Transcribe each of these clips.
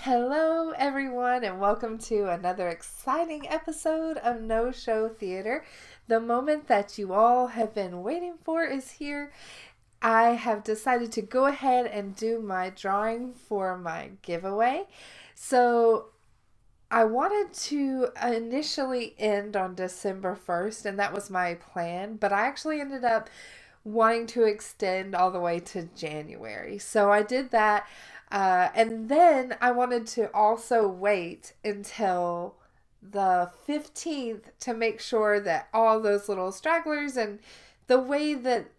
Hello, everyone, and welcome to another exciting episode of No Show Theater. The moment that you all have been waiting for is here. I have decided to go ahead and do my drawing for my giveaway. So, I wanted to initially end on December 1st, and that was my plan, but I actually ended up wanting to extend all the way to January. So I did that. And then I wanted to also wait until the 15th to make sure that all those little stragglers and the way that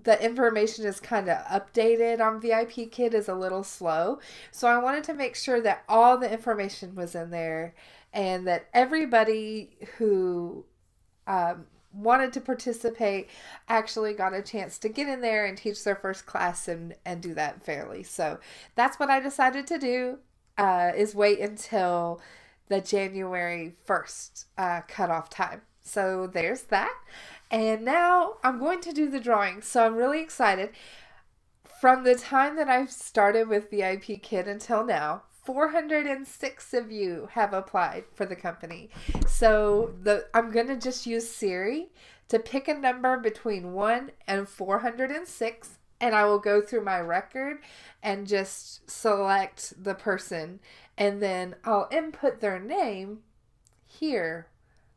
the information is kind of updated on VIP Kid is a little slow. So I wanted to make sure that all the information was in there and that everybody who wanted to participate actually got a chance to get in there and teach their first class and do that fairly. So that's what I decided to do, is wait until the January 1st cutoff time. So there's that. And now I'm going to do the drawing. So I'm really excited. From the time that I've started with VIP Kid until now, 406 of you have applied for the company. So I'm going to just use Siri to pick a number between 1 and 406, and I will go through my record and just select the person, and then I'll input their name here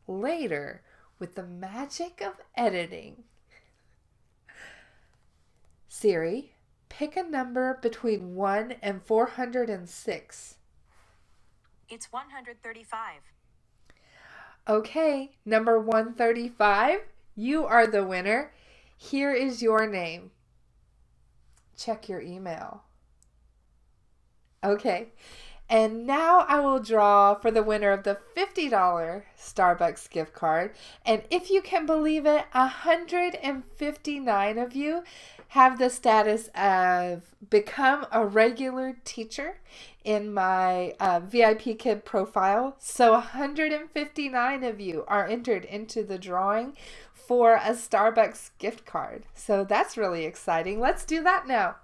later with the magic of editing. Siri, pick a number between 1 and 406. It's 135. Okay, number 135, you are the winner. Here is your name. Check your email. Okay, and now I will draw for the winner of the $50 Starbucks gift card. And if you can believe it, 159 of you have the status of become a regular teacher in my VIP Kid profile. So 159 of you are entered into the drawing for a Starbucks gift card. So that's really exciting. Let's do that now.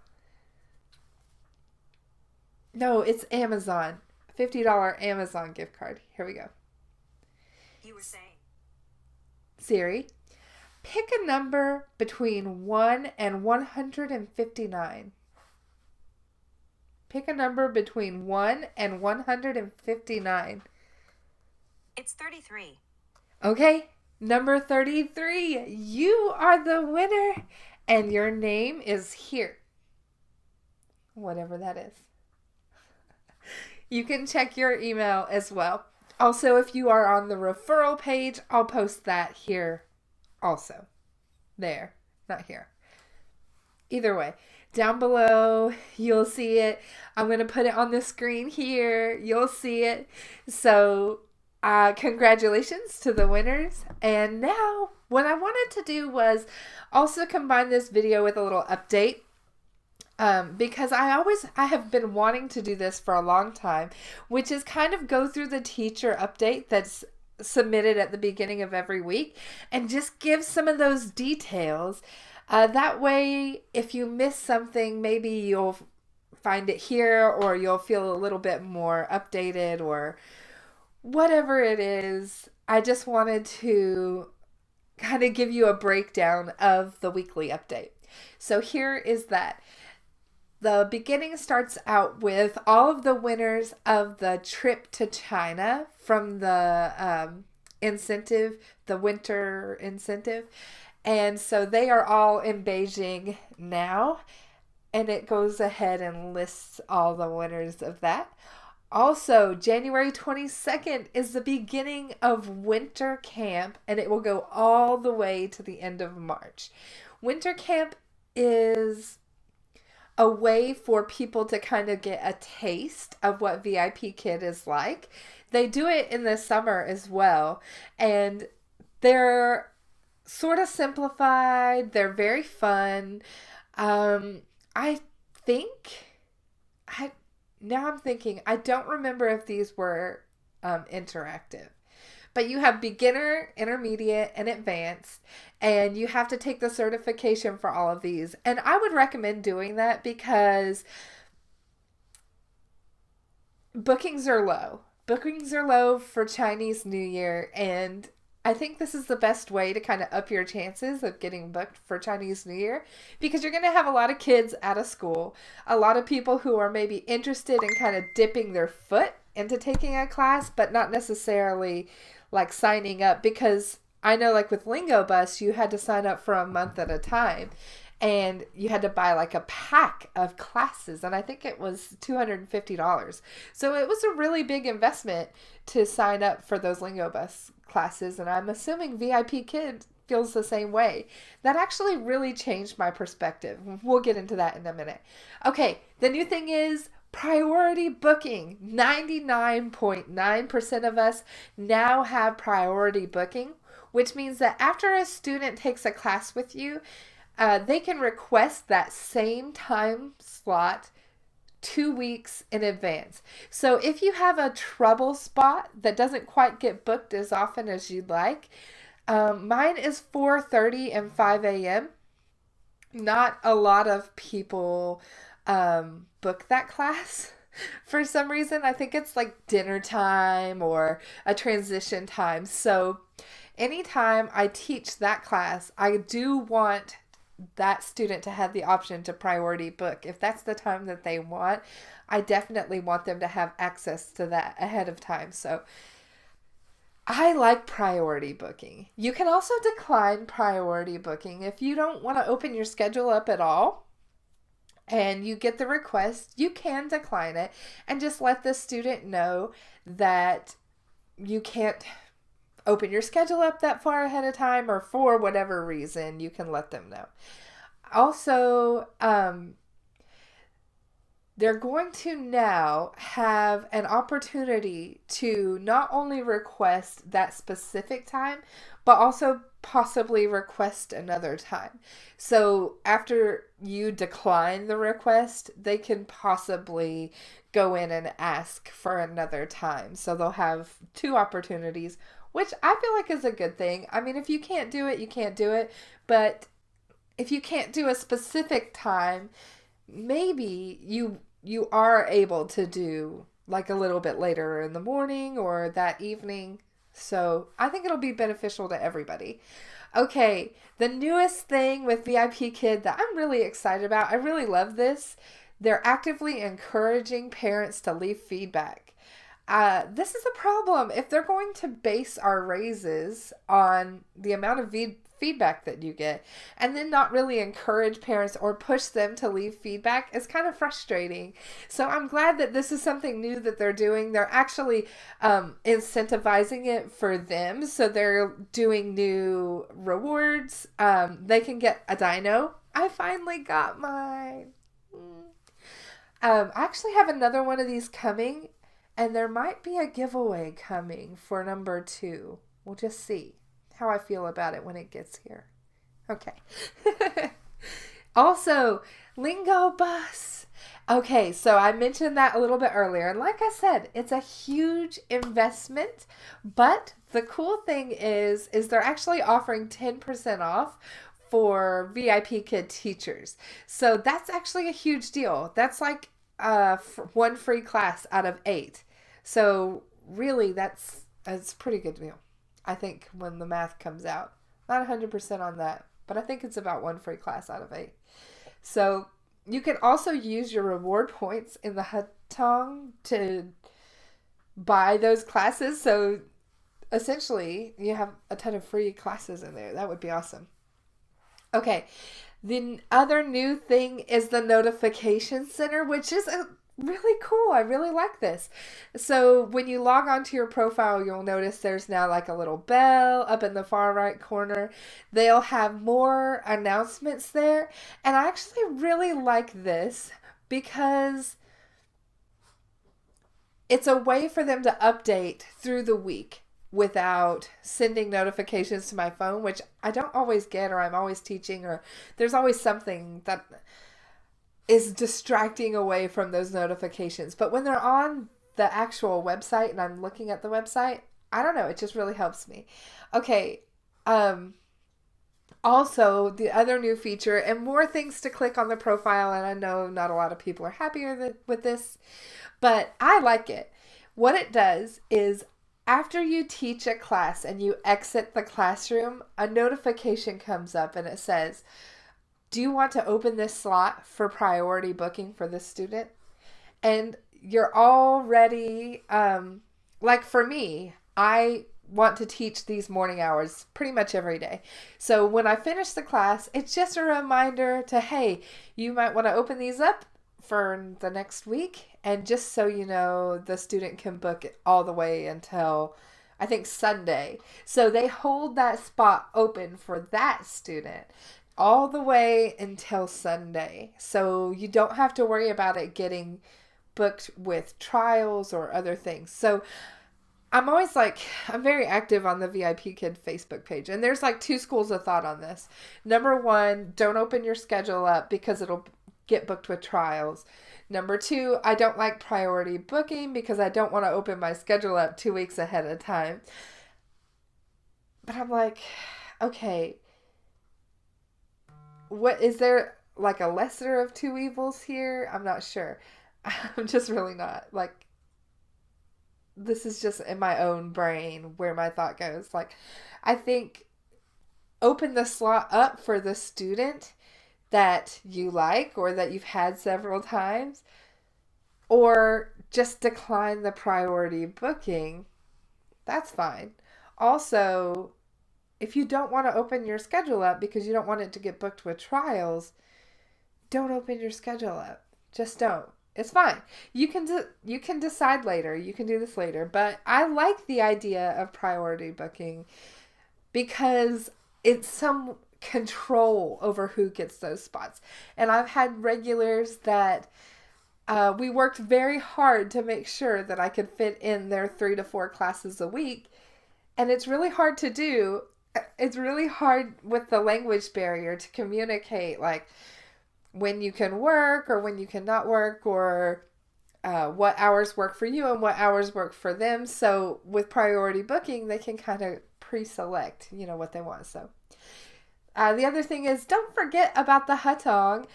No, it's Amazon. $50 Amazon gift card. Here we go. You were saying. Siri, pick a number between 1 and 159. Pick a number between 1 and 159. It's 33. Okay, number 33. You are the winner, and your name is here. Whatever that is. You can check your email as well. Also, if you are on the referral page, I'll post that here also. There, not here. Either way, down below, you'll see it. I'm going to put it on the screen here. You'll see it. So, congratulations to the winners. And now, what I wanted to do was also combine this video with a little update. Because I have been wanting to do this for a long time, which is kind of go through the teacher update that's submitted at the beginning of every week and just give some of those details. That way, if you miss something, maybe you'll find it here or you'll feel a little bit more updated or whatever it is. I just wanted to kind of give you a breakdown of the weekly update. So here is that. The beginning starts out with all of the winners of the trip to China from the incentive, the winter incentive. And so they are all in Beijing now. And it goes ahead and lists all the winners of that. Also, January 22nd is the beginning of winter camp, and it will go all the way to the end of March. Winter camp is a way for people to kind of get a taste of what VIP Kid is like. They do it in the summer as well, and they're sort of simplified. They're very fun. I think I now I'm thinking I don't remember if these were interactive. But you have beginner, intermediate, and advanced, and you have to take the certification for all of these. And I would recommend doing that because bookings are low. Bookings are low for Chinese New Year, and I think this is the best way to kind of up your chances of getting booked for Chinese New Year because you're going to have a lot of kids out of school, a lot of people who are maybe interested in kind of dipping their foot into taking a class, but not necessarily like signing up because I know like with Lingo Bus, you had to sign up for a month at a time and you had to buy like a pack of classes and I think it was $250. So it was a really big investment to sign up for those Lingo Bus classes and I'm assuming VIP Kid feels the same way. That actually really changed my perspective. We'll get into that in a minute. Okay, the new thing is priority booking. 99.9% of us now have priority booking, which means that after a student takes a class with you, they can request that same time slot 2 weeks in advance. So if you have a trouble spot that doesn't quite get booked as often as you'd like, mine is 4:30 and 5 a.m. Not a lot of people book that class. For some reason, I think it's like dinner time or a transition time. So anytime I teach that class, I do want that student to have the option to priority book. If that's the time that they want, I definitely want them to have access to that ahead of time. So I like priority booking. You can also decline priority booking if you don't want to open your schedule up at all and you get the request, you can decline it and just let the student know that you can't open your schedule up that far ahead of time or for whatever reason, you can let them know. Also, they're going to now have an opportunity to not only request that specific time, but also possibly request another time. So after you decline the request, they can possibly go in and ask for another time. So they'll have two opportunities, which I feel like is a good thing. I mean, if you can't do it, you can't do it. But if you can't do a specific time, maybe you are able to do like a little bit later in the morning or that evening. So I think it'll be beneficial to everybody. Okay, the newest thing with VIP Kid that I'm really excited about, I really love this. They're actively encouraging parents to leave feedback. This is a problem. If they're going to base our raises on the amount of feedback that you get and then not really encourage parents or push them to leave feedback, it's kind of frustrating. So I'm glad that this is something new that they're doing. They're actually incentivizing it for them. So they're doing new rewards. They can get a dino. I finally got mine. I actually have another one of these coming. And there might be a giveaway coming for number 2. We'll just see how I feel about it when it gets here. Okay. Also, Lingo Bus. Okay, so I mentioned that a little bit earlier. And like I said, it's a huge investment. But the cool thing is they're actually offering 10% off for VIP Kid teachers. So that's actually a huge deal. That's like one free class out of 8. So really that's a pretty good deal. I think when the math comes out. Not 100% on that, but I think it's about one free class out of 8. So you can also use your reward points in the Hutong to buy those classes. So essentially you have a ton of free classes in there. That would be awesome. Okay. The other new thing is the notification center, which is really cool. I really like this. So when you log onto your profile, you'll notice there's now like a little bell up in the far right corner. They'll have more announcements there. And I actually really like this because it's a way for them to update through the week without sending notifications to my phone, which I don't always get, or I'm always teaching, or there's always something that is distracting away from those notifications. But when they're on the actual website and I'm looking at the website, I don't know, it just really helps me. Okay, Also, the other new feature and more things to click on the profile, and I know not a lot of people are happier with this, but I like it. What it does is after you teach a class and you exit the classroom, a notification comes up and it says, do you want to open this slot for priority booking for this student? And you're already, like for me, I want to teach these morning hours pretty much every day. So when I finish the class, it's just a reminder to, hey, you might want to open these up for the next week. And just so you know, the student can book it all the way until, I think, Sunday. So they hold that spot open for that student all the way until Sunday. So you don't have to worry about it getting booked with trials or other things. So I'm always like, I'm very active on the VIP Kid Facebook page. And there's like two schools of thought on this. Number one, don't open your schedule up because it'll get booked with trials. Number two, I don't like priority booking because I don't want to open my schedule up 2 weeks ahead of time. But I'm like, okay, what is there like a lesser of two evils here? I'm not sure. I'm just really not. Like, this is just in my own brain where my thought goes. Like, I think open the slot up for the student that you like or that you've had several times, or just decline the priority booking. That's fine. Also, if you don't want to open your schedule up because you don't want it to get booked with trials, don't open your schedule up. Just don't. It's fine. You can decide later. You can do this later. But I like the idea of priority booking because it's some control over who gets those spots. And I've had regulars that we worked very hard to make sure that I could fit in their 3 to 4 classes a week. And it's really hard to do. It's really hard with the language barrier to communicate, like, when you can work or when you cannot work, or what hours work for you and what hours work for them. So with priority booking, they can kind of pre-select, what they want. So the other thing is, don't forget about the Hutong.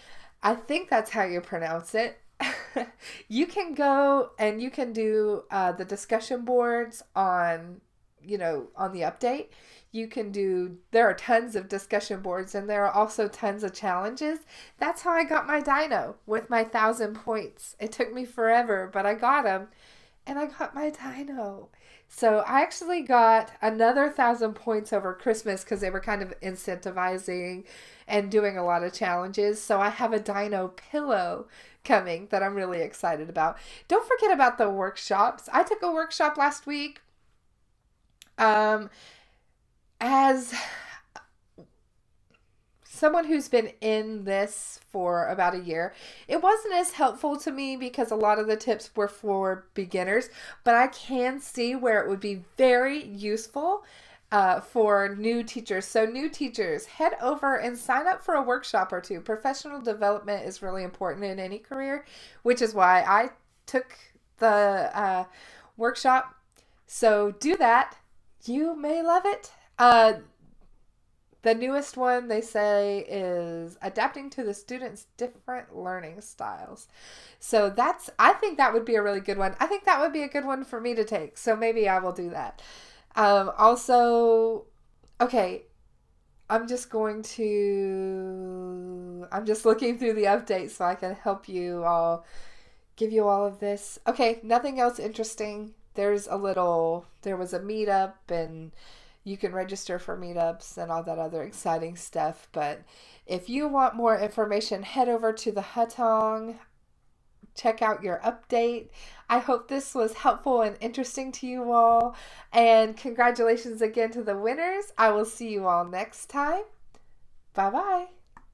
I think that's how you pronounce it. You can go and you can do the discussion boards on the update. There are tons of discussion boards and there are also tons of challenges. That's how I got my dino with my 1,000 points. It took me forever, but I got them and I got my dino. So I actually got another 1,000 points over Christmas because they were kind of incentivizing and doing a lot of challenges. So I have a dino pillow coming that I'm really excited about. Don't forget about the workshops. I took a workshop last week. As someone who's been in this for about a year, it wasn't as helpful to me because a lot of the tips were for beginners, but I can see where it would be very useful for new teachers. So new teachers, head over and sign up for a workshop or two. Professional development is really important in any career, which is why I took the workshop. So do that. You may love it. The newest one, they say, is adapting to the students' different learning styles. So I think that would be a really good one. I think that would be a good one for me to take. So maybe I will do that. Also, okay, I'm just looking through the updates so I can help you all, give you all of this. Okay, nothing else interesting. There was a meetup and you can register for meetups and all that other exciting stuff. But if you want more information, head over to the Hutong. Check out your update. I hope this was helpful and interesting to you all. And congratulations again to the winners. I will see you all next time. Bye-bye.